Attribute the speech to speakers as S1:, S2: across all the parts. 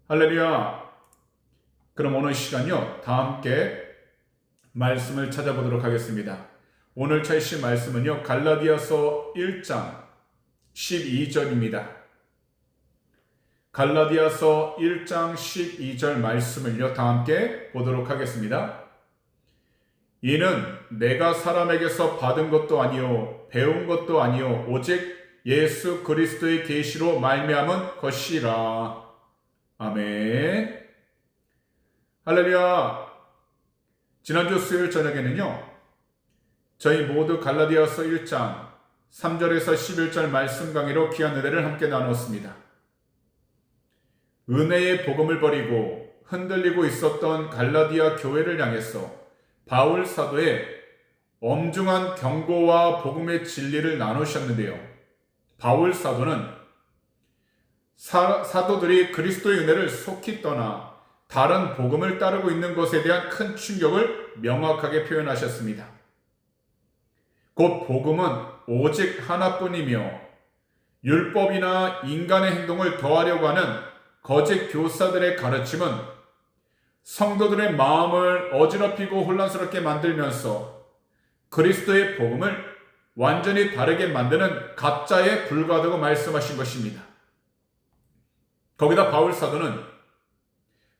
S1: 할렐루야. 그럼 오늘 시간요, 다 함께 말씀을 찾아보도록 하겠습니다. 오늘 찾으실 말씀은요, 갈라디아서 1장 12절입니다. 갈라디아서 1장 12절 말씀을요, 다 함께 보도록 하겠습니다. 이는 내가 사람에게서 받은 것도 아니요 배운 것도 아니요 오직 예수 그리스도의 계시로 말미암은 것이라. 아멘. 할렐루야. 지난주 수요일 저녁에는요, 저희 모두 갈라디아서 1장 3절에서 11절 말씀 강의로 귀한 은혜를 함께 나누었습니다. 은혜의 복음을 버리고 흔들리고 있었던 갈라디아 교회를 향해서 바울 사도의 엄중한 경고와 복음의 진리를 나누셨는데요, 바울 사도는 사도들이 그리스도의 은혜를 속히 떠나 다른 복음을 따르고 있는 것에 대한 큰 충격을 명확하게 표현하셨습니다. 곧 복음은 오직 하나뿐이며 율법이나 인간의 행동을 더하려고 하는 거짓 교사들의 가르침은 성도들의 마음을 어지럽히고 혼란스럽게 만들면서 그리스도의 복음을 완전히 다르게 만드는 가짜에 불과하다고 말씀하신 것입니다. 거기다 바울 사도는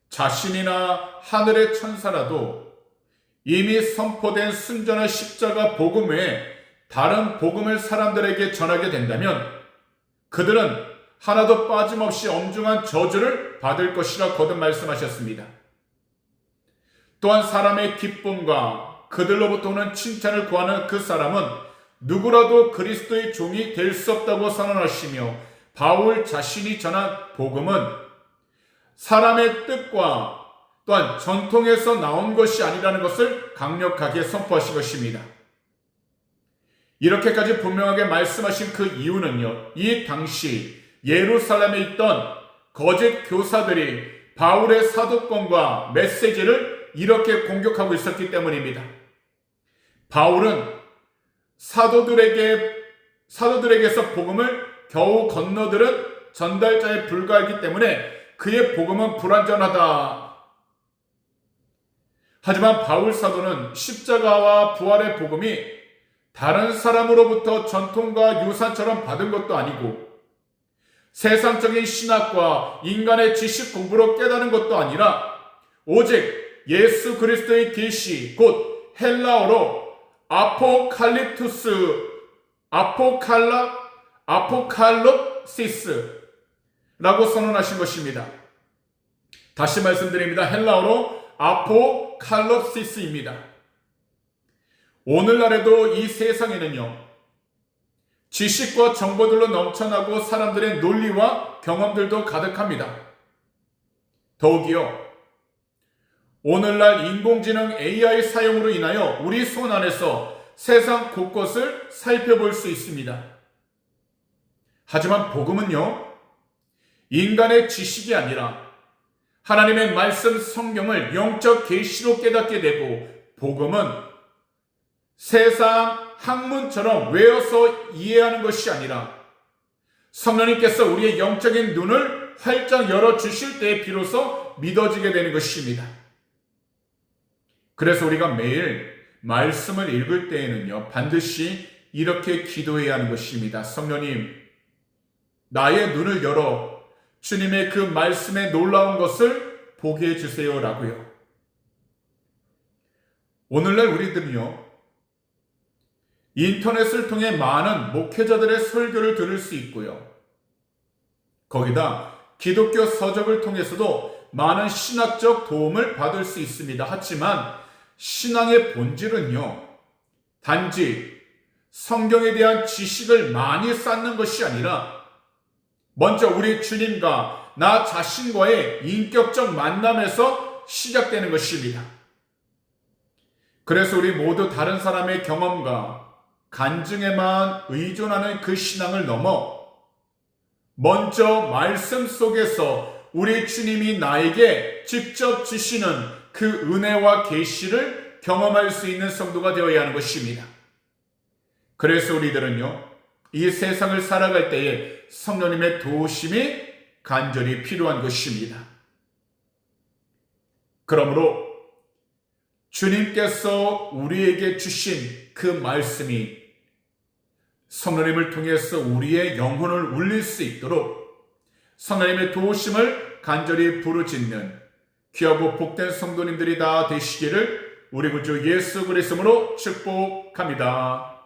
S1: 자신이나 하늘의 천사라도 이미 선포된 순전한 십자가 복음 외에 다른 복음을 사람들에게 전하게 된다면 그들은 하나도 빠짐없이 엄중한 저주를 받을 것이라 거듭 말씀하셨습니다. 또한 사람의 기쁨과 그들로부터 오는 칭찬을 구하는 그 사람은 누구라도 그리스도의 종이 될 수 없다고 선언하시며, 바울 자신이 전한 복음은 사람의 뜻과 또한 전통에서 나온 것이 아니라는 것을 강력하게 선포하신 것입니다. 이렇게까지 분명하게 말씀하신 그 이유는요, 이 당시 예루살렘에 있던 거짓 교사들이 바울의 사도권과 메시지를 이렇게 공격하고 있었기 때문입니다. 바울은 사도들에게서 복음을 겨우 건너들은 전달자에 불과하기 때문에 그의 복음은 불완전하다. 하지만 바울 사도는 십자가와 부활의 복음이 다른 사람으로부터 전통과 유산처럼 받은 것도 아니고 세상적인 신학과 인간의 지식 공부로 깨닫는 것도 아니라 오직 예수 그리스도의 계시, 곧 헬라어로 아포칼롭시스라고 선언하신 것입니다. 다시 말씀드립니다. 헬라어로 아포칼롭시스입니다. 오늘날에도 이 세상에는요, 지식과 정보들로 넘쳐나고 사람들의 논리와 경험들도 가득합니다. 더욱이요, 오늘날 인공지능 AI 사용으로 인하여 우리 손 안에서 세상 곳곳을 살펴볼 수 있습니다. 하지만 복음은요, 인간의 지식이 아니라 하나님의 말씀 성경을 영적 계시로 깨닫게 되고, 복음은 세상 학문처럼 외워서 이해하는 것이 아니라 성령님께서 우리의 영적인 눈을 활짝 열어주실 때에 비로소 믿어지게 되는 것입니다. 그래서 우리가 매일 말씀을 읽을 때에는요, 반드시 이렇게 기도해야 하는 것입니다. 성령님, 나의 눈을 열어 주님의 그 말씀의 놀라운 것을 보게 해주세요 라고요. 오늘날 우리들은요, 인터넷을 통해 많은 목회자들의 설교를 들을 수 있고요, 거기다 기독교 서적을 통해서도 많은 신학적 도움을 받을 수 있습니다. 하지만 신앙의 본질은요, 단지 성경에 대한 지식을 많이 쌓는 것이 아니라 먼저 우리 주님과 나 자신과의 인격적 만남에서 시작되는 것입니다. 그래서 우리 모두 다른 사람의 경험과 간증에만 의존하는 그 신앙을 넘어 먼저 말씀 속에서 우리 주님이 나에게 직접 주시는 그 은혜와 계시를 경험할 수 있는 성도가 되어야 하는 것입니다. 그래서 우리들은요, 이 세상을 살아갈 때에 성령님의 도우심이 간절히 필요한 것입니다. 그러므로 주님께서 우리에게 주신 그 말씀이 성령님을 통해서 우리의 영혼을 울릴 수 있도록 성령님의 도우심을 간절히 부르짖는 귀하고 복된 성도님들이 다 되시기를 우리 구주 예수 그리스도로 축복합니다.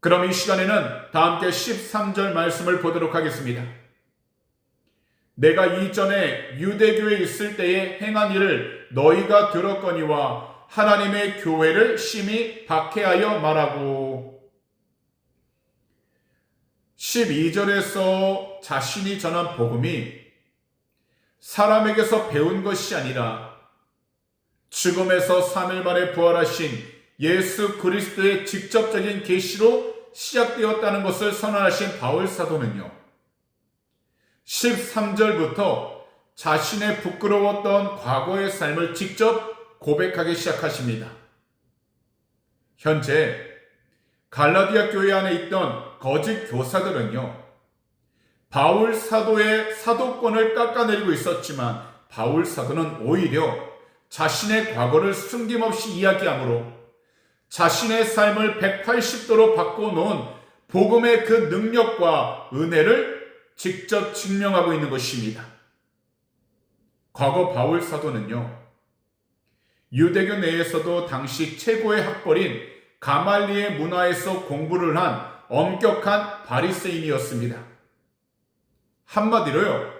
S1: 그럼 이 시간에는 다 함께 13절 말씀을 보도록 하겠습니다. 내가 이전에 유대교에 있을 때에 행한 일을 너희가 들었거니와 하나님의 교회를 심히 박해하여 말하고. 12절에서 자신이 전한 복음이 사람에게서 배운 것이 아니라 죽음에서 3일 만에 부활하신 예수 그리스도의 직접적인 계시로 시작되었다는 것을 선언하신 바울 사도는요, 13절부터 자신의 부끄러웠던 과거의 삶을 직접 고백하기 시작하십니다. 현재 갈라디아 교회 안에 있던 거짓 교사들은요, 바울 사도의 사도권을 깎아내리고 있었지만 바울 사도는 오히려 자신의 과거를 숨김없이 이야기하므로 자신의 삶을 180도로 바꿔놓은 복음의 그 능력과 은혜를 직접 증명하고 있는 것입니다. 과거 바울 사도는요, 유대교 내에서도 당시 최고의 학벌인 가말리엘 문화에서 공부를 한 엄격한 바리새인이었습니다. 한마디로요,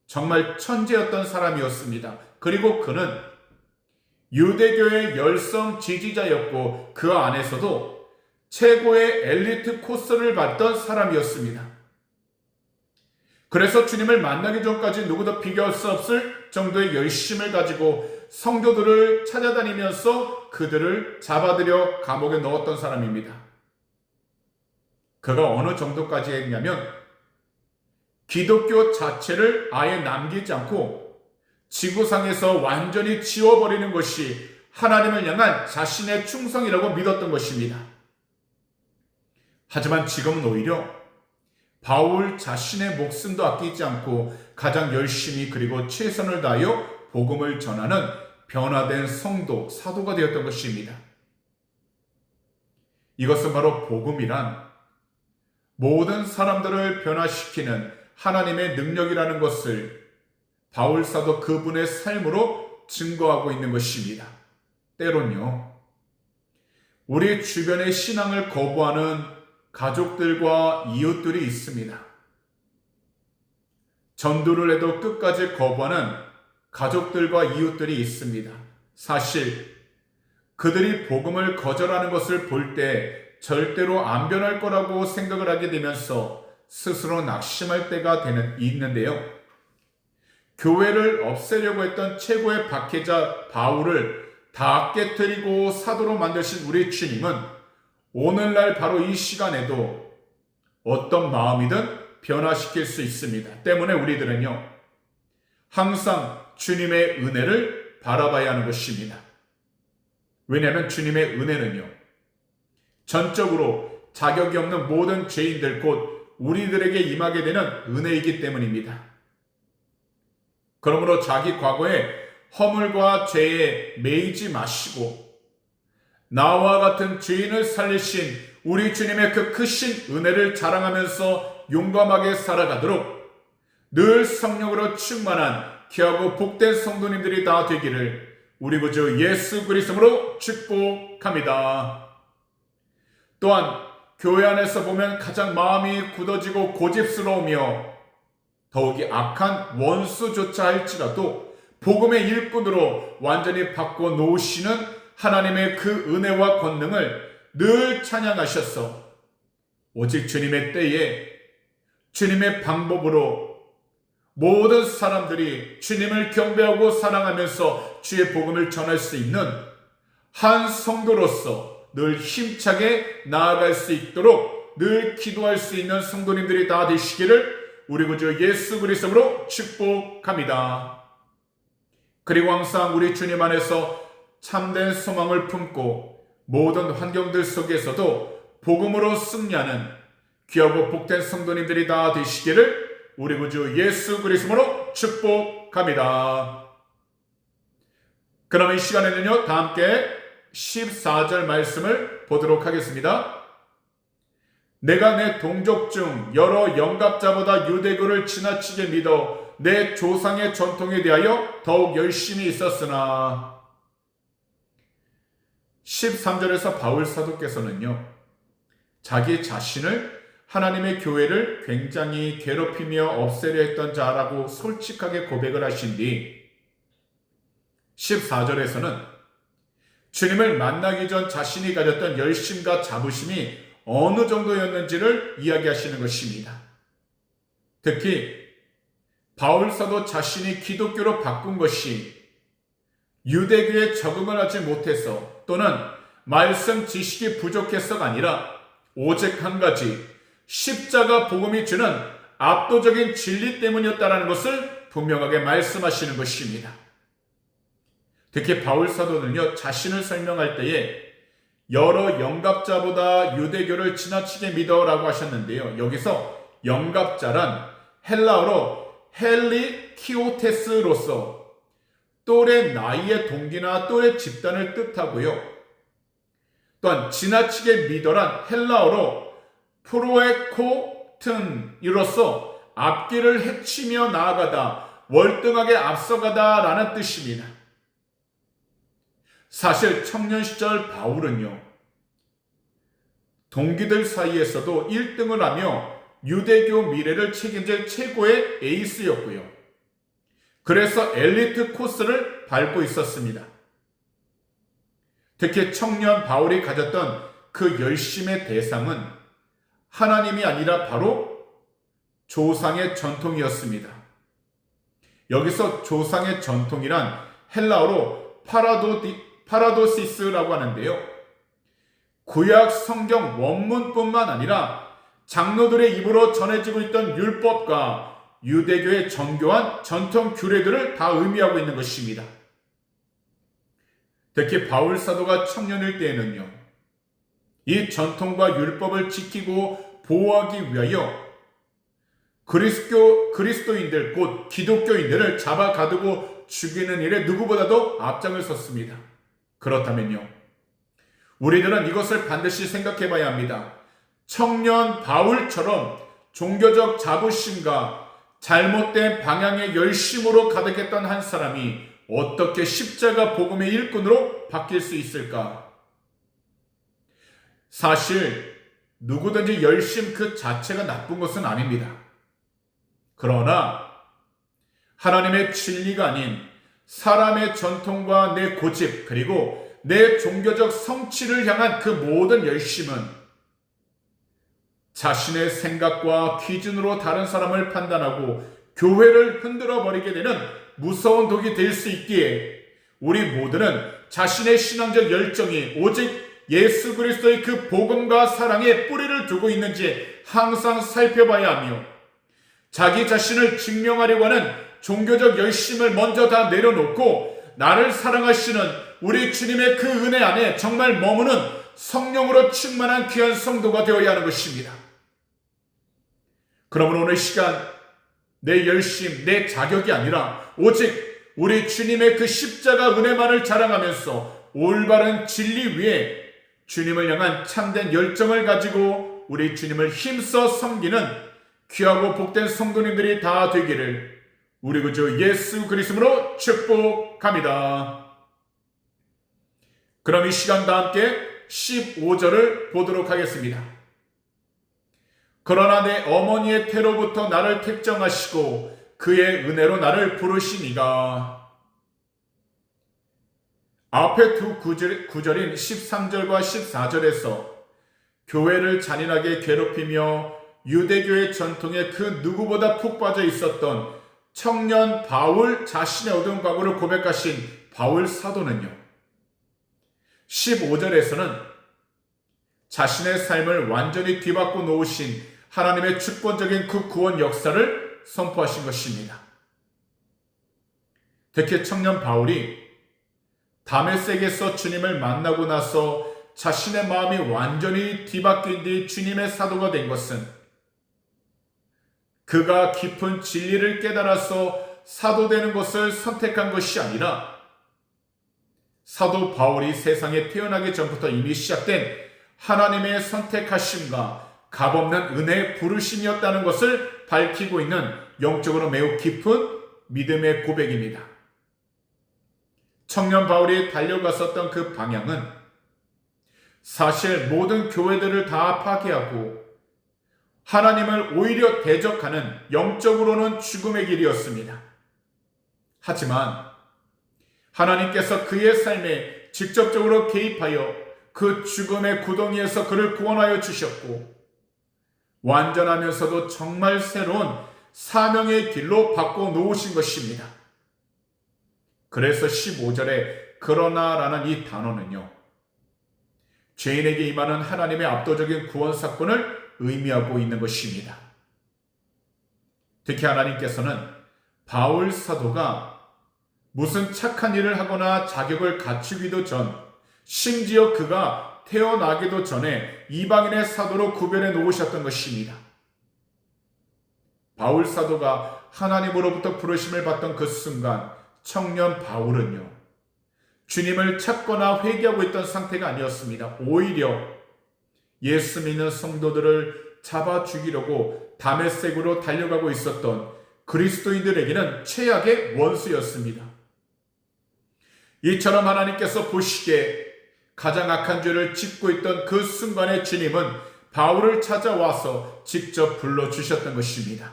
S1: 정말 천재였던 사람이었습니다. 그리고 그는 유대교의 열성 지지자였고 그 안에서도 최고의 엘리트 코스를 받던 사람이었습니다. 그래서 주님을 만나기 전까지 누구도 비교할 수 없을 정도의 열심을 가지고 성도들을 찾아다니면서 그들을 잡아들여 감옥에 넣었던 사람입니다. 그가 어느 정도까지 했냐면 기독교 자체를 아예 남기지 않고 지구상에서 완전히 지워버리는 것이 하나님을 향한 자신의 충성이라고 믿었던 것입니다. 하지만 지금은 오히려 바울 자신의 목숨도 아끼지 않고 가장 열심히 그리고 최선을 다하여 복음을 전하는 변화된 성도, 사도가 되었던 것입니다. 이것은 바로 복음이란 모든 사람들을 변화시키는 하나님의 능력이라는 것을 바울 사도 그분의 삶으로 증거하고 있는 것입니다. 때론요, 우리 주변의 신앙을 거부하는 가족들과 이웃들이 있습니다. 전도를 해도 끝까지 거부하는 가족들과 이웃들이 있습니다. 사실 그들이 복음을 거절하는 것을 볼 때 절대로 안 변할 거라고 생각을 하게 되면서 스스로 낙심할 때가 있는데요. 교회를 없애려고 했던 최고의 박해자 바울을 다 깨뜨리고 사도로 만드신 우리 주님은 오늘날 바로 이 시간에도 어떤 마음이든 변화시킬 수 있습니다. 때문에 우리들은요, 항상 주님의 은혜를 바라봐야 하는 것입니다. 왜냐하면 주님의 은혜는요, 전적으로 자격이 없는 모든 죄인들 곧 우리들에게 임하게 되는 은혜이기 때문입니다. 그러므로 자기 과거의 허물과 죄에 매이지 마시고 나와 같은 죄인을 살리신 우리 주님의 그 크신 은혜를 자랑하면서 용감하게 살아가도록 늘 성령으로 충만한 귀하고 복된 성도님들이 다 되기를 우리 구주 예수 그리스도로 축복합니다. 또한 교회 안에서 보면 가장 마음이 굳어지고 고집스러우며 더욱이 악한 원수조차 할지라도 복음의 일꾼으로 완전히 바꿔 놓으시는 하나님의 그 은혜와 권능을 늘 찬양하셔서 오직 주님의 때에 주님의 방법으로 모든 사람들이 주님을 경배하고 사랑하면서 주의 복음을 전할 수 있는 한 성도로서 늘 힘차게 나아갈 수 있도록 늘 기도할 수 있는 성도님들이 다 되시기를 우리 구주 예수 그리스도로 축복합니다. 그리고 항상 우리 주님 안에서 참된 소망을 품고 모든 환경들 속에서도 복음으로 승리하는 귀하고 복된 성도님들이 다 되시기를 우리 구주 예수 그리스도로 축복합니다. 그럼 이 시간에는요, 다 함께 14절 말씀을 보도록 하겠습니다. 내가 내 동족 중 여러 영갑자보다 유대교를 지나치게 믿어 내 조상의 전통에 대하여 더욱 열심히 있었으나 13절에서 바울 사도께서는요, 자기 자신을 하나님의 교회를 굉장히 괴롭히며 없애려 했던 자라고 솔직하게 고백을 하신 뒤 14절에서는 주님을 만나기 전 자신이 가졌던 열심과 자부심이 어느 정도였는지를 이야기하시는 것입니다. 특히 바울 사도 자신이 기독교로 바꾼 것이 유대교에 적응을 하지 못해서 또는 말씀 지식이 부족해서가 아니라 오직 한 가지, 십자가 복음이 주는 압도적인 진리 때문이었다는 것을 분명하게 말씀하시는 것입니다. 특히 바울 사도는요, 자신을 설명할 때에 여러 영갑자보다 유대교를 지나치게 믿어라고 하셨는데요. 여기서 영갑자란 헬라어로 헬리키오테스로서 또래 나이의 동기나 또래 집단을 뜻하고요. 또한 지나치게 믿어란 헬라어로 프로에코튼이로서 앞길을 헤치며 나아가다, 월등하게 앞서가다라는 뜻입니다. 사실 청년 시절 바울은요, 동기들 사이에서도 1등을 하며 유대교 미래를 책임질 최고의 에이스였고요. 그래서 엘리트 코스를 밟고 있었습니다. 특히 청년 바울이 가졌던 그 열심의 대상은 하나님이 아니라 바로 조상의 전통이었습니다. 여기서 조상의 전통이란 헬라어로 파라도시스라고 하는데요. 구약 성경 원문뿐만 아니라 장로들의 입으로 전해지고 있던 율법과 유대교의 정교한 전통 규례들을 다 의미하고 있는 것입니다. 특히 바울 사도가 청년일 때에는요, 이 전통과 율법을 지키고 보호하기 위하여 그리스도인들 곧 기독교인들을 잡아 가두고 죽이는 일에 누구보다도 앞장을 섰습니다. 그렇다면요, 우리들은 이것을 반드시 생각해 봐야 합니다. 청년 바울처럼 종교적 자부심과 잘못된 방향의 열심으로 가득했던 한 사람이 어떻게 십자가 복음의 일꾼으로 바뀔 수 있을까? 사실 누구든지 열심 그 자체가 나쁜 것은 아닙니다. 그러나 하나님의 진리가 아닌 사람의 전통과 내 고집, 그리고 내 종교적 성취를 향한 그 모든 열심은 자신의 생각과 기준으로 다른 사람을 판단하고 교회를 흔들어 버리게 되는 무서운 독이 될 수 있기에 우리 모두는 자신의 신앙적 열정이 오직 예수 그리스도의 그 복음과 사랑에 뿌리를 두고 있는지 항상 살펴봐야 하며, 자기 자신을 증명하려고 하는 종교적 열심을 먼저 다 내려놓고 나를 사랑하시는 우리 주님의 그 은혜 안에 정말 머무는 성령으로 충만한 귀한 성도가 되어야 하는 것입니다. 그러므로 오늘 시간 내 열심, 내 자격이 아니라 오직 우리 주님의 그 십자가 은혜만을 자랑하면서 올바른 진리 위에 주님을 향한 참된 열정을 가지고 우리 주님을 힘써 섬기는 귀하고 복된 성도님들이 다 되기를 우리 구주 예수 그리스도로 축복합니다. 그럼 이 시간 다 함께 15절을 보도록 하겠습니다. 그러나 내 어머니의 태로부터 나를 택정하시고 그의 은혜로 나를 부르시니가. 앞에 두 구절인 13절과 14절에서 교회를 잔인하게 괴롭히며 유대교의 전통에 그 누구보다 푹 빠져 있었던 청년 바울 자신의 어두운 과거를 고백하신 바울 사도는요, 15절에서는 자신의 삶을 완전히 뒤바꿔 놓으신 하나님의 주권적인 그 구원 역사를 선포하신 것입니다. 특히 청년 바울이 다메섹에서 주님을 만나고 나서 자신의 마음이 완전히 뒤바뀐 뒤 주님의 사도가 된 것은 그가 깊은 진리를 깨달아서 사도되는 것을 선택한 것이 아니라 사도 바울이 세상에 태어나기 전부터 이미 시작된 하나님의 선택하심과 값없는 은혜의 부르심이었다는 것을 밝히고 있는 영적으로 매우 깊은 믿음의 고백입니다. 청년 바울이 달려갔었던 그 방향은 사실 모든 교회들을 다 파괴하고 하나님을 오히려 대적하는 영적으로는 죽음의 길이었습니다. 하지만 하나님께서 그의 삶에 직접적으로 개입하여 그 죽음의 구덩이에서 그를 구원하여 주셨고 완전하면서도 정말 새로운 사명의 길로 바꿔놓으신 것입니다. 그래서 15절에 그러나라는 이 단어는요, 죄인에게 임하는 하나님의 압도적인 구원 사건을 의미하고 있는 것입니다. 특히 하나님께서는 바울 사도가 무슨 착한 일을 하거나 자격을 갖추기도 전, 심지어 그가 태어나기도 전에 이방인의 사도로 구별해 놓으셨던 것입니다. 바울 사도가 하나님으로부터 부르심을 받던 그 순간 청년 바울은요, 주님을 찾거나 회개하고 있던 상태가 아니었습니다. 오히려 예수 믿는 성도들을 잡아 죽이려고 다메섹으로 달려가고 있었던 그리스도인들에게는 최악의 원수였습니다. 이처럼 하나님께서 보시기에 가장 악한 죄를 짓고 있던 그 순간에 주님은 바울을 찾아와서 직접 불러주셨던 것입니다.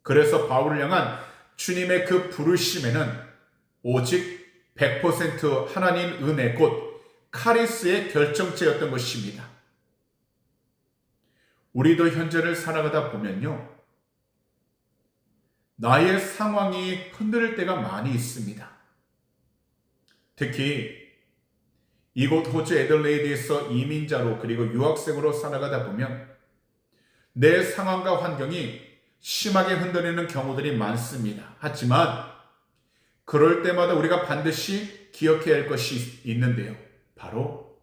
S1: 그래서 바울을 향한 주님의 그 부르심에는 오직 100% 하나님 은혜 곧 카리스의 결정체였던 것입니다. 우리도 현재를 살아가다 보면요, 나의 상황이 흔들릴 때가 많이 있습니다. 특히 이곳 호주 애들레이드에서 이민자로 그리고 유학생으로 살아가다 보면 내 상황과 환경이 심하게 흔들리는 경우들이 많습니다. 하지만 그럴 때마다 우리가 반드시 기억해야 할 것이 있는데요. 바로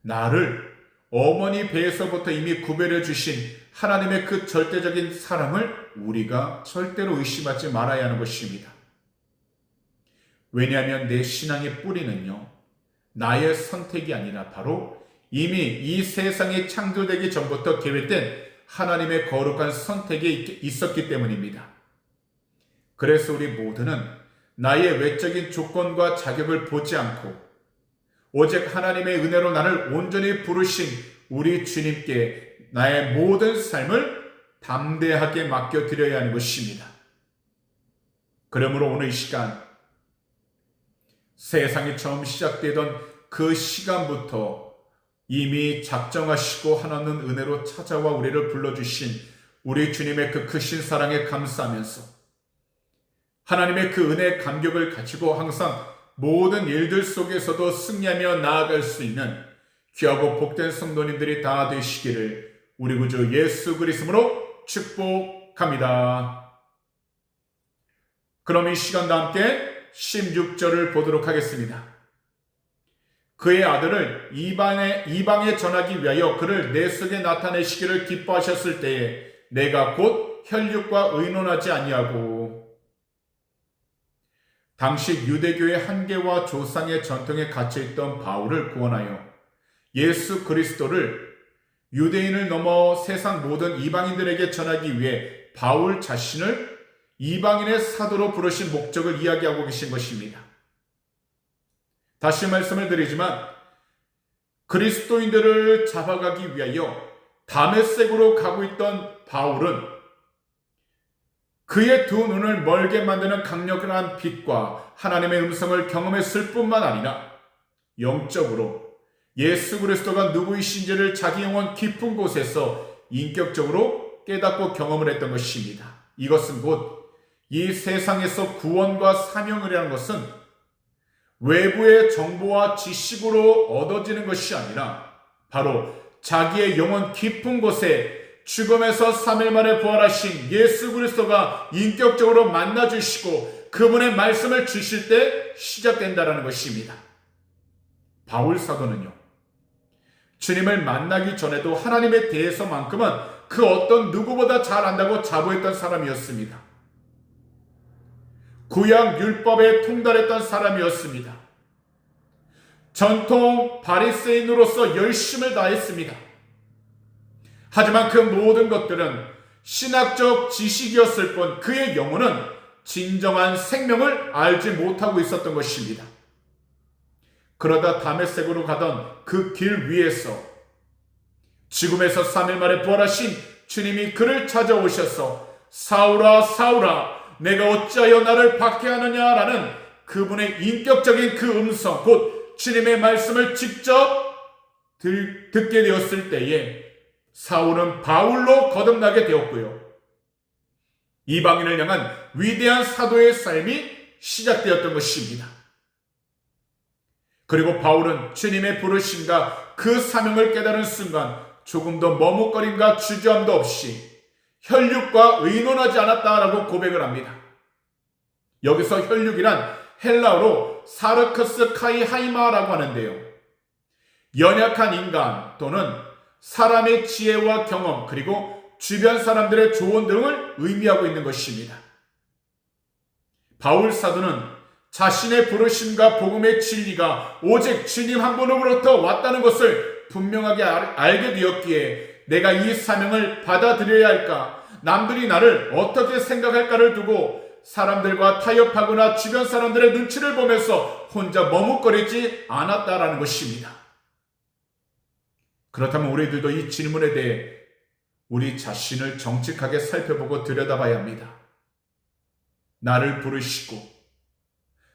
S1: 나를 어머니 배에서부터 이미 구별해 주신 하나님의 그 절대적인 사랑을 우리가 절대로 의심하지 말아야 하는 것입니다. 왜냐하면 내 신앙의 뿌리는요, 나의 선택이 아니라 바로 이미 이 세상이 창조되기 전부터 계획된 하나님의 거룩한 선택이 있었기 때문입니다. 그래서 우리 모두는 나의 외적인 조건과 자격을 보지 않고 오직 하나님의 은혜로 나를 온전히 부르신 우리 주님께 나의 모든 삶을 담대하게 맡겨드려야 하는 것입니다. 그러므로 오늘 이 시간, 세상이 처음 시작되던 그 시간부터 이미 작정하시고 하나님 은혜로 찾아와 우리를 불러주신 우리 주님의 그 크신 사랑에 감사하면서 하나님의 그 은혜의 감격을 가지고 항상 모든 일들 속에서도 승리하며 나아갈 수 있는 귀하고 복된 성도님들이 다 되시기를 우리 구주 예수 그리스도로 축복합니다. 그럼 이 시간과 함께 16절을 보도록 하겠습니다. 그의 아들을 이방에 전하기 위하여 그를 내 속에 나타내시기를 기뻐하셨을 때에 내가 곧 혈육과 의논하지 아니하고. 당시 유대교의 한계와 조상의 전통에 갇혀있던 바울을 구원하여 예수 그리스도를 유대인을 넘어 세상 모든 이방인들에게 전하기 위해 바울 자신을 이방인의 사도로 부르신 목적을 이야기하고 계신 것입니다. 다시 말씀을 드리지만 그리스도인들을 잡아가기 위하여 다메섹으로 가고 있던 바울은 그의 두 눈을 멀게 만드는 강력한 빛과 하나님의 음성을 경험했을 뿐만 아니라 영적으로 예수 그리스도가 누구이신지를 자기 영혼 깊은 곳에서 인격적으로 깨닫고 경험을 했던 것입니다. 이것은 곧 이 세상에서 구원과 사명이라는 것은 외부의 정보와 지식으로 얻어지는 것이 아니라 바로 자기의 영혼 깊은 곳에 죽음에서 3일 만에 부활하신 예수 그리스도가 인격적으로 만나주시고 그분의 말씀을 주실 때 시작된다는 것입니다. 바울 사도는요, 주님을 만나기 전에도 하나님에 대해서만큼은 그 어떤 누구보다 잘 안다고 자부했던 사람이었습니다. 구약 율법에 통달했던 사람이었습니다. 전통 바리새인으로서 열심을 다했습니다. 하지만 그 모든 것들은 신학적 지식이었을 뿐 그의 영혼은 진정한 생명을 알지 못하고 있었던 것입니다. 그러다 다메섹으로 가던 그 길 위에서 죽음에서 3일 만에 부활하신 주님이 그를 찾아오셔서 사울아 사울아 내가 어찌하여 나를 박해하느냐라는 그분의 인격적인 그 음성, 곧 주님의 말씀을 직접 듣게 되었을 때에 사울은 바울로 거듭나게 되었고요. 이방인을 향한 위대한 사도의 삶이 시작되었던 것입니다. 그리고 바울은 주님의 부르심과 그 사명을 깨달은 순간 조금도 머뭇거림과 주저함도 없이 혈육과 의논하지 않았다라고 고백을 합니다. 여기서 혈육이란 헬라어로 사르크스 카이하이마라고 하는데요. 연약한 인간 또는 사람의 지혜와 경험 그리고 주변 사람들의 조언 등을 의미하고 있는 것입니다. 바울 사도는 자신의 부르심과 복음의 진리가 오직 주님 한 분으로부터 왔다는 것을 분명하게 알게 되었기에 내가 이 사명을 받아들여야 할까, 남들이 나를 어떻게 생각할까를 두고 사람들과 타협하거나 주변 사람들의 눈치를 보면서 혼자 머뭇거리지 않았다라는 것입니다. 그렇다면 우리들도 이 질문에 대해 우리 자신을 정직하게 살펴보고 들여다봐야 합니다. 나를 부르시고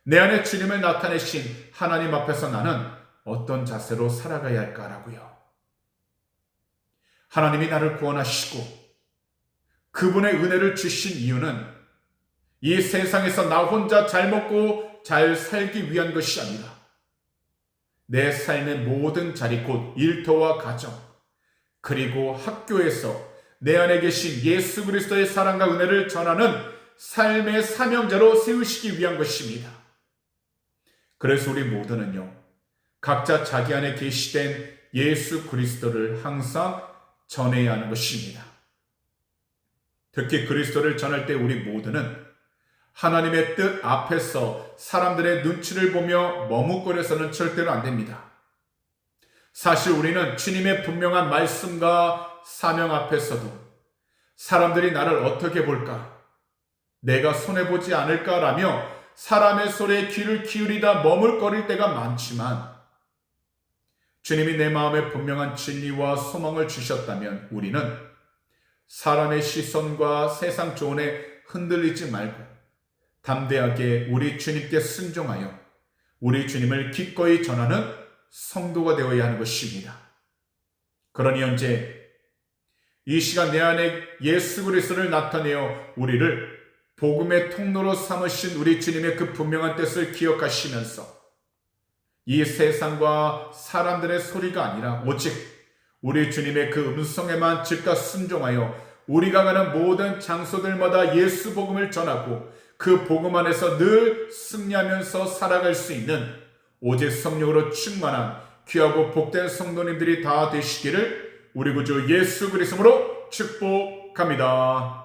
S1: 내 안에 주님을 나타내신 하나님 앞에서 나는 어떤 자세로 살아가야 할까라고요. 하나님이 나를 구원하시고 그분의 은혜를 주신 이유는 이 세상에서 나 혼자 잘 먹고 잘 살기 위한 것이 아니라 내 삶의 모든 자리 곧 일터와 가정 그리고 학교에서 내 안에 계신 예수 그리스도의 사랑과 은혜를 전하는 삶의 사명자로 세우시기 위한 것입니다. 그래서 우리 모두는요, 각자 자기 안에 계시된 예수 그리스도를 항상 전해야 하는 것입니다. 특히 그리스도를 전할 때 우리 모두는 하나님의 뜻 앞에서 사람들의 눈치를 보며 머뭇거려서는 절대로 안 됩니다. 사실 우리는 주님의 분명한 말씀과 사명 앞에서도 사람들이 나를 어떻게 볼까? 내가 손해보지 않을까라며 사람의 소리에 귀를 기울이다 머물거릴 때가 많지만 주님이 내 마음에 분명한 진리와 소망을 주셨다면 우리는 사람의 시선과 세상 조언에 흔들리지 말고 담대하게 우리 주님께 순종하여 우리 주님을 기꺼이 전하는 성도가 되어야 하는 것입니다. 그러니 현재 이 시간 내 안에 예수 그리스도를 나타내어 우리를 복음의 통로로 삼으신 우리 주님의 그 분명한 뜻을 기억하시면서 이 세상과 사람들의 소리가 아니라 오직 우리 주님의 그 음성에만 즉각 순종하여 우리가 가는 모든 장소들마다 예수 복음을 전하고 그 복음 안에서 늘 승리하면서 살아갈 수 있는 오직 성령으로 충만한 귀하고 복된 성도님들이 다 되시기를 우리 구주 예수 그리스도로 축복합니다.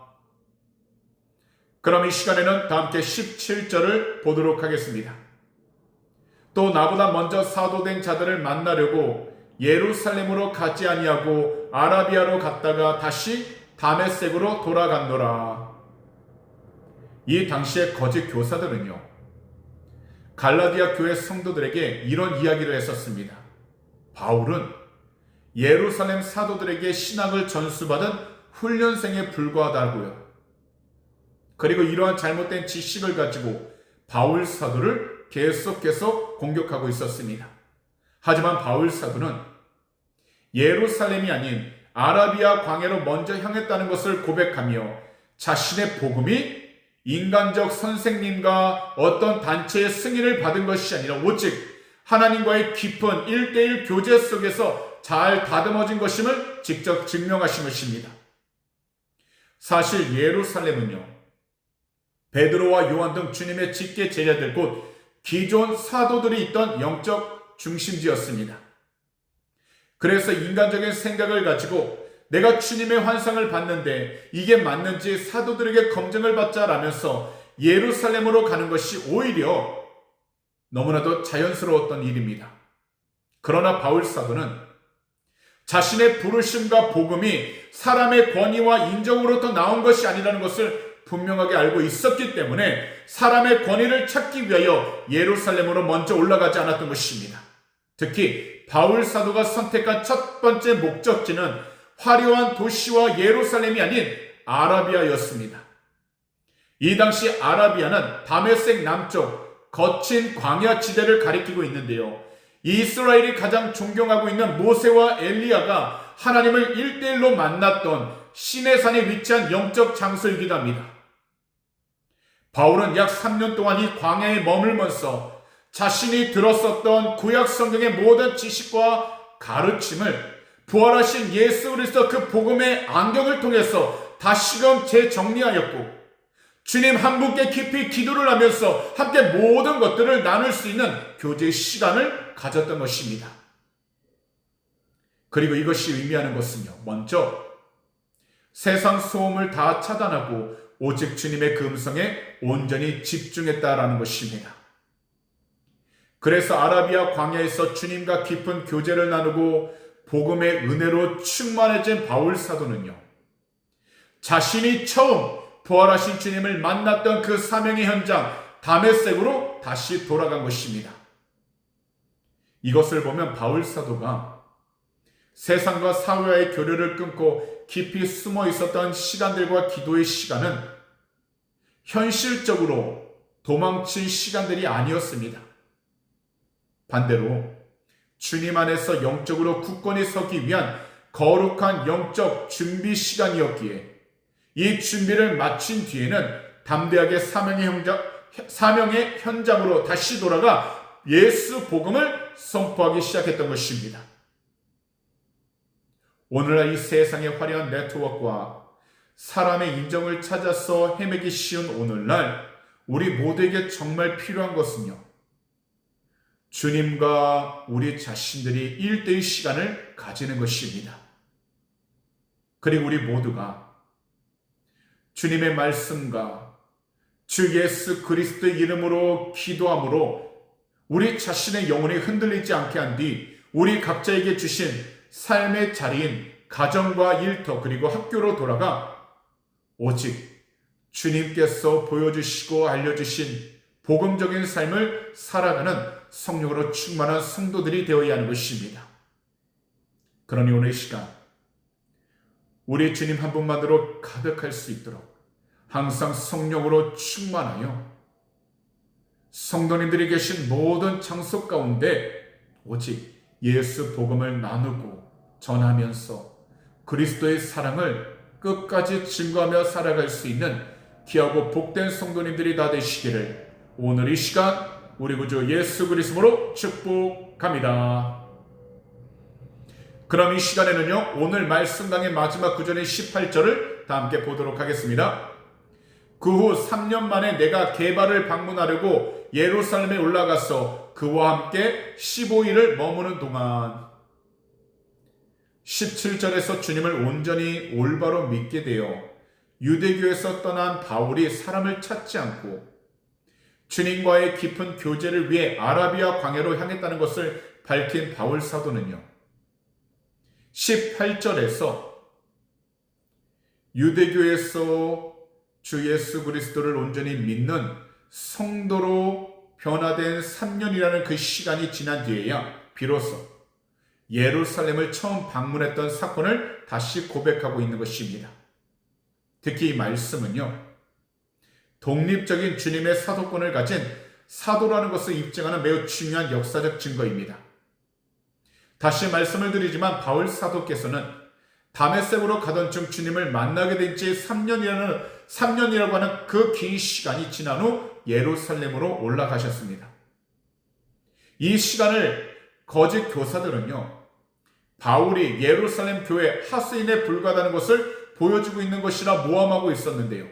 S1: 그럼 이 시간에는 다 함께 17절을 보도록 하겠습니다. 또 나보다 먼저 사도된 자들을 만나려고 예루살렘으로 가지 아니하고 아라비아로 갔다가 다시 다메섹으로 돌아간노라. 이 당시의 거짓 교사들은요, 갈라디아 교회 성도들에게 이런 이야기를 했었습니다. 바울은 예루살렘 사도들에게 신학을 전수받은 훈련생에 불과하다고요. 그리고 이러한 잘못된 지식을 가지고 바울 사도를 계속 공격하고 있었습니다. 하지만 바울 사도는 예루살렘이 아닌 아라비아 광야로 먼저 향했다는 것을 고백하며 자신의 복음이 인간적 선생님과 어떤 단체의 승인을 받은 것이 아니라 오직 하나님과의 깊은 1:1 교제 속에서 잘 다듬어진 것임을 직접 증명하신 것입니다. 사실 예루살렘은요, 베드로와 요한 등 주님의 직계 제자들 곧 기존 사도들이 있던 영적 중심지였습니다. 그래서 인간적인 생각을 가지고 내가 주님의 환상을 봤는데 이게 맞는지 사도들에게 검증을 받자라면서 예루살렘으로 가는 것이 오히려 너무나도 자연스러웠던 일입니다. 그러나 바울 사도는 자신의 부르심과 복음이 사람의 권위와 인정으로부터 나온 것이 아니라는 것을 분명하게 알고 있었기 때문에 사람의 권위를 찾기 위하여 예루살렘으로 먼저 올라가지 않았던 것입니다. 특히 바울 사도가 선택한 첫 번째 목적지는 화려한 도시와 예루살렘이 아닌 아라비아였습니다. 이 당시 아라비아는 다메섹 남쪽 거친 광야 지대를 가리키고 있는데요. 이스라엘이 가장 존경하고 있는 모세와 엘리야가 하나님을 1대1로 만났던 시내산에 위치한 영적 장소이기도 합니다. 바울은 약 3년 동안 이 광야에 머물면서 자신이 들었었던 구약 성경의 모든 지식과 가르침을 부활하신 예수 그리스도 그 복음의 안경을 통해서 다시금 재정리하였고, 주님 한 분께 깊이 기도를 하면서 함께 모든 것들을 나눌 수 있는 교제의 시간을 가졌던 것입니다. 그리고 이것이 의미하는 것은요, 먼저 세상 소음을 다 차단하고 오직 주님의 그 음성에 온전히 집중했다라는 것입니다. 그래서 아라비아 광야에서 주님과 깊은 교제를 나누고 복음의 은혜로 충만해진 바울 사도는요, 자신이 처음 부활하신 주님을 만났던 그 사명의 현장 다메섹으로 다시 돌아간 것입니다. 이것을 보면 바울 사도가 세상과 사회와의 교류를 끊고 깊이 숨어 있었던 시간들과 기도의 시간은 현실적으로 도망친 시간들이 아니었습니다. 반대로 주님 안에서 영적으로 굳건히 서기 위한 거룩한 영적 준비 시간이었기에 이 준비를 마친 뒤에는 담대하게 사명의 현장으로 다시 돌아가 예수 복음을 선포하기 시작했던 것입니다. 오늘날 이 세상의 화려한 네트워크와 사람의 인정을 찾아서 헤매기 쉬운 오늘날 우리 모두에게 정말 필요한 것은요, 주님과 우리 자신들이 1대1 시간을 가지는 것입니다. 그리고 우리 모두가 주님의 말씀과 주 예수 그리스도의 이름으로 기도함으로 우리 자신의 영혼이 흔들리지 않게 한 뒤 우리 각자에게 주신 삶의 자리인 가정과 일터 그리고 학교로 돌아가 오직 주님께서 보여주시고 알려주신 복음적인 삶을 살아가는 성령으로 충만한 성도들이 되어야 하는 것입니다. 그러니 오늘 이 시간 우리 주님 한 분만으로 가득할 수 있도록 항상 성령으로 충만하여 성도님들이 계신 모든 장소 가운데 오직 예수 복음을 나누고 전하면서 그리스도의 사랑을 끝까지 증거하며 살아갈 수 있는 귀하고 복된 성도님들이 다 되시기를 오늘 이 시간 우리 구주 예수 그리스도로 축복합니다. 그럼 이 시간에는요, 오늘 말씀강의 마지막 구절인 18절을 다 함께 보도록 하겠습니다. 그 후 3년 만에 내가 게바를 방문하려고 예루살렘에 올라가서 그와 함께 15일을 머무는 동안 17절에서 주님을 온전히 올바로 믿게 되어 유대교에서 떠난 바울이 사람을 찾지 않고 주님과의 깊은 교제를 위해 아라비아 광야로 향했다는 것을 밝힌 바울 사도는요, 18절에서 유대교에서 주 예수 그리스도를 온전히 믿는 성도로 변화된 3년이라는 그 시간이 지난 뒤에야 비로소 예루살렘을 처음 방문했던 사건을 다시 고백하고 있는 것입니다. 특히 이 말씀은요, 독립적인 주님의 사도권을 가진 사도라는 것을 입증하는 매우 중요한 역사적 증거입니다. 다시 말씀을 드리지만 바울 사도께서는 다메섹으로 가던 중 주님을 만나게 된 지 3년이라고 하는 그 긴 시간이 지난 후 예루살렘으로 올라가셨습니다. 이 시간을 거짓 교사들은요, 바울이 예루살렘 교회 하수인에 불과하다는 것을 보여주고 있는 것이라 모함하고 있었는데요.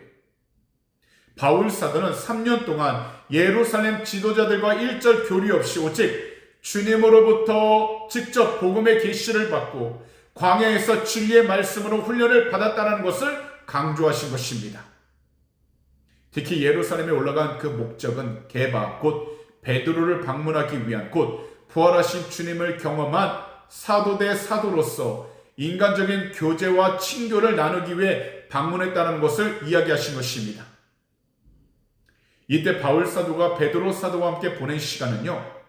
S1: 바울 사도는 3년 동안 예루살렘 지도자들과 일절 교류 없이 오직 주님으로부터 직접 복음의 계시를 받고 광야에서 진리의 말씀으로 훈련을 받았다는 것을 강조하신 것입니다. 특히 예루살렘에 올라간 그 목적은 게바 곧 베드로를 방문하기 위한 곧 부활하신 주님을 경험한 사도 대 사도로서 인간적인 교제와 친교를 나누기 위해 방문했다는 것을 이야기하신 것입니다. 이때 바울 사도가 베드로 사도와 함께 보낸 시간은요,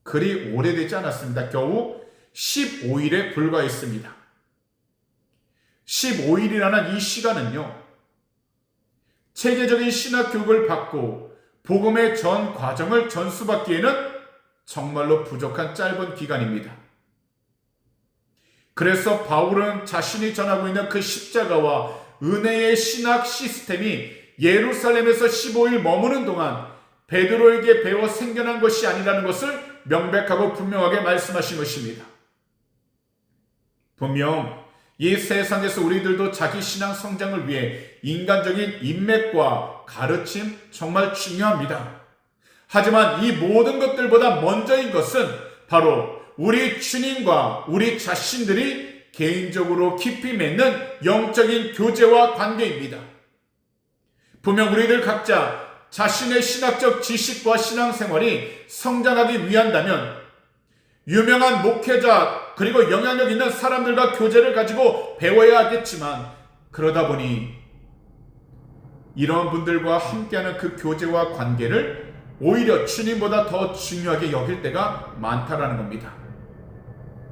S1: 그리 오래되지 않았습니다. 겨우 15일에 불과했습니다. 15일이라는 이 시간은요, 체계적인 신학 교육을 받고 복음의 전 과정을 전수받기에는 정말로 부족한 짧은 기간입니다. 그래서 바울은 자신이 전하고 있는 그 십자가와 은혜의 신학 시스템이 예루살렘에서 15일 머무는 동안 베드로에게 배워 생겨난 것이 아니라는 것을 명백하고 분명하게 말씀하신 것입니다. 분명 이 세상에서 우리들도 자기 신앙 성장을 위해 인간적인 인맥과 가르침 정말 중요합니다. 하지만 이 모든 것들보다 먼저인 것은 바로 우리 주님과 우리 자신들이 개인적으로 깊이 맺는 영적인 교제와 관계입니다. 분명 우리들 각자 자신의 신학적 지식과 신앙생활이 성장하기 위한다면 유명한 목회자 그리고 영향력 있는 사람들과 교제를 가지고 배워야 하겠지만, 그러다 보니 이런 분들과 함께하는 그 교제와 관계를 오히려 주님보다 더 중요하게 여길 때가 많다라는 겁니다.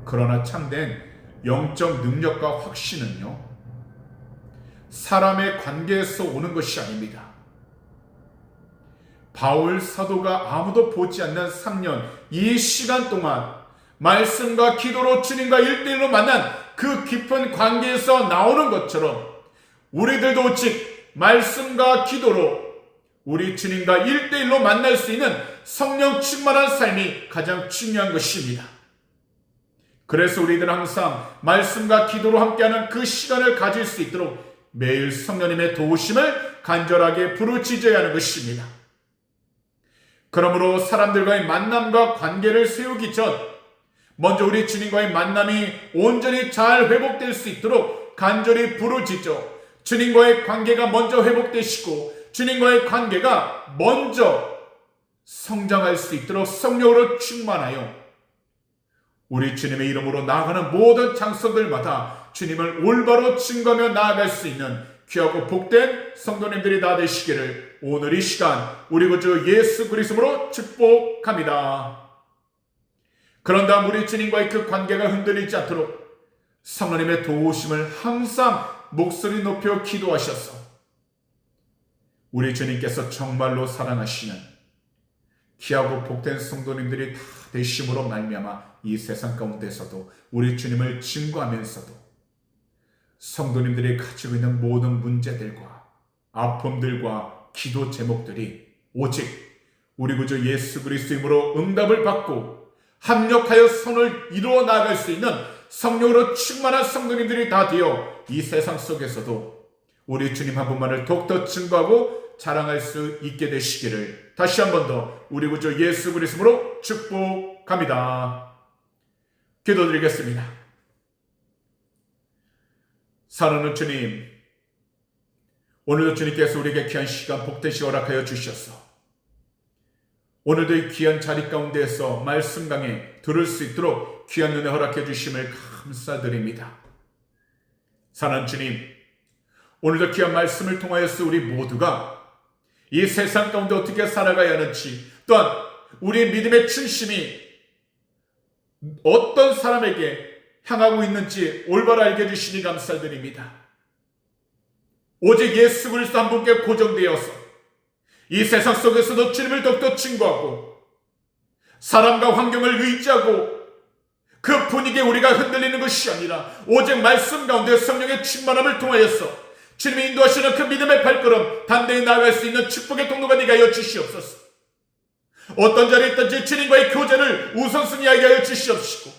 S1: 그러나 참된 영적 능력과 확신은요, 사람의 관계에서 오는 것이 아닙니다. 바울 사도가 아무도 보지 않는 3년, 이 시간 동안 말씀과 기도로 주님과 1대1로 만난 그 깊은 관계에서 나오는 것처럼 우리들도 오직 말씀과 기도로 우리 주님과 1대1로 만날 수 있는 성령 충만한 삶이 가장 중요한 것입니다. 그래서 우리들은 항상 말씀과 기도로 함께하는 그 시간을 가질 수 있도록 매일 성령님의 도우심을 간절하게 부르짖어야 하는 것입니다. 그러므로 사람들과의 만남과 관계를 세우기 전 먼저 우리 주님과의 만남이 온전히 잘 회복될 수 있도록 간절히 부르짖어 주님과의 관계가 먼저 회복되시고 주님과의 관계가 먼저 성장할 수 있도록 성령으로 충만하여 우리 주님의 이름으로 나아가는 모든 장소들마다 주님을 올바로 증거하며 나아갈 수 있는 귀하고 복된 성도님들이 다 되시기를 오늘 이 시간 우리 구주 예수 그리스도로 축복합니다. 그런 다음 우리 주님과의 그 관계가 흔들리지 않도록 성령님의 도우심을 항상 목소리 높여 기도하셔서 우리 주님께서 정말로 사랑하시는 귀하고 복된 성도님들이 다 되심으로 말미암아 이 세상 가운데서도 우리 주님을 증거하면서도 성도님들이 가지고 있는 모든 문제들과 아픔들과 기도 제목들이 오직 우리 구주 예수 그리스도의 이름으로 응답을 받고 합력하여 선을 이루어 나아갈 수 있는 성령으로 충만한 성도님들이 다 되어 이 세상 속에서도 우리 주님 한 분만을 더욱더 증거하고 자랑할 수 있게 되시기를 다시 한 번 더 우리 구주 예수 그리스도로 축복합니다. 기도드리겠습니다. 사랑하는 주님, 오늘도 주님께서 우리에게 귀한 시간 복된 시간 허락하여 주셔서 오늘도 이 귀한 자리 가운데에서 말씀 강해 들을 수 있도록 귀한 은혜 허락해 주심을 감사드립니다. 사랑하는 주님, 오늘도 귀한 말씀을 통하여서 우리 모두가 이 세상 가운데 어떻게 살아가야 하는지, 또한 우리의 믿음의 중심이 어떤 사람에게 향하고 있는지 올바로 알게 해주시니 감사드립니다. 오직 예수 그리스도 한 분께 고정되어서 이 세상 속에서도 주님을 더욱더 증거하고 사람과 환경을 의지하고 그 분위기에 우리가 흔들리는 것이 아니라 오직 말씀 가운데 성령의 충만함을 통하여서 주님이 인도하시는 그 믿음의 발걸음 단단히 나아갈 수 있는 축복의 통로가 되게 하여 주시옵소서. 어떤 자리에 있든지 주님과의 교제를 우선순위하게 하여 주시옵시고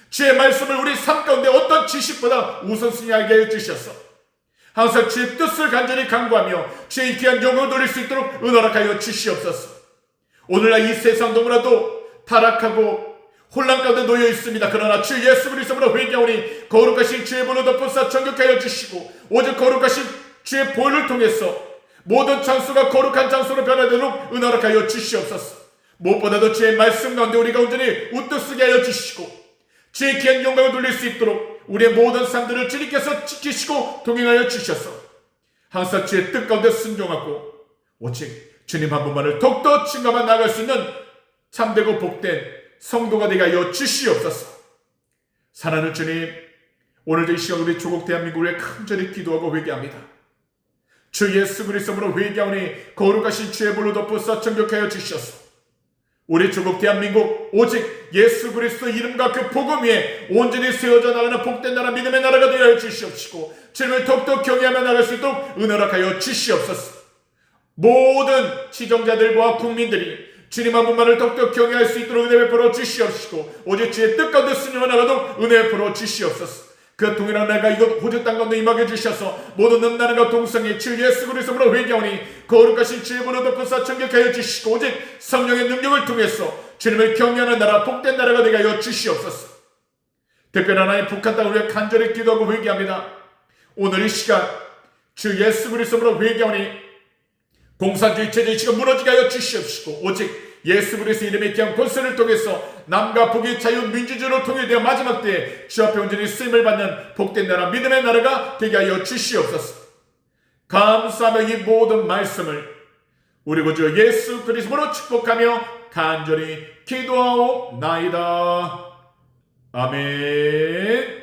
S1: 주의 말씀을 우리 삶 가운데 어떤 지식보다 우선순위하게 하여 주셔서 항상 주의 뜻을 간절히 간구하며 주의 귀한 영광을 누릴 수 있도록 은혜하여 주시옵소서. 오늘날 이 세상 너무나도 타락하고 혼란 가운데 놓여 있습니다. 그러나 주 예수 그리스도로 회개하오니 거룩하신 주의 분을 덮어서 정결하여 주시고 오직 거룩하신 주의 보혈을 통해서 모든 장소가 거룩한 장소로 변화되도록 은혜하여 주시옵소서. 무엇보다도 주의 말씀 가운데 우리가 온전히 우뚝서게 하여 주시고 주의 귀한 영광을 돌릴 수 있도록 우리의 모든 삶들을 주님께서 지키시고 동행하여 주셔서 항상 주의 뜻 가운데 순종하고 오직 주님 한 분만을 더욱더 증거만 나아갈 수 있는 참되고 복된 성도가 되게 하여 주시옵소서. 사랑하는 주님, 오늘도 이 시간 우리 조국 대한민국을 간절히 기도하고 회개합니다. 주 예수 그리스도로 회개하오니 거룩하신 주의 불로 덮어서 정결하여 주셔서 우리 조국 대한민국 오직 예수 그리스도 이름과 그 복음 위에 온전히 세워져 나가는 복된 나라 믿음의 나라가 되어 주시옵시고 주님을 더욱더 경외하며 나갈 수 있도록 은혜하여 주시옵소서. 모든 지정자들과 국민들이 주님 한 분만을 더욱더 경외할 수 있도록 은혜 베풀어 주시옵시고 오직 주의 뜻 가운데 순종하여 나가도록 은혜 베풀어 주시옵소서. 그 동일한 내가 이곳 호주 땅 가운데 임하게 주셔서 모든 음란과 동성애 주 예수 그리스도로 회개하오니 거룩하신 주의 분으로 덮어서 정결하여 주시고 오직 성령의 능력을 통해서 주님을 경외하는 나라 복된 나라가 되게 하여 주시옵소서. 특별히 하나님 북한 땅을 위해 간절히 기도하고 회개합니다. 오늘 이 시간 주 예수 그리스도로 회개하오니 공산주의 체제의 시간 무너지게 하여 주시옵시고 오직 예수 그리스도 이름의 귀한 권세를 통해서 남과 북의 자유민주주의로 통일되어 마지막 때에 주 앞에 온전히 쓰임을 받는 복된 나라 믿음의 나라가 되게 하여 주시옵소서. 감사하며 이 모든 말씀을 우리 구주 예수 그리스도로 축복하며 간절히 기도하옵나이다. 아멘.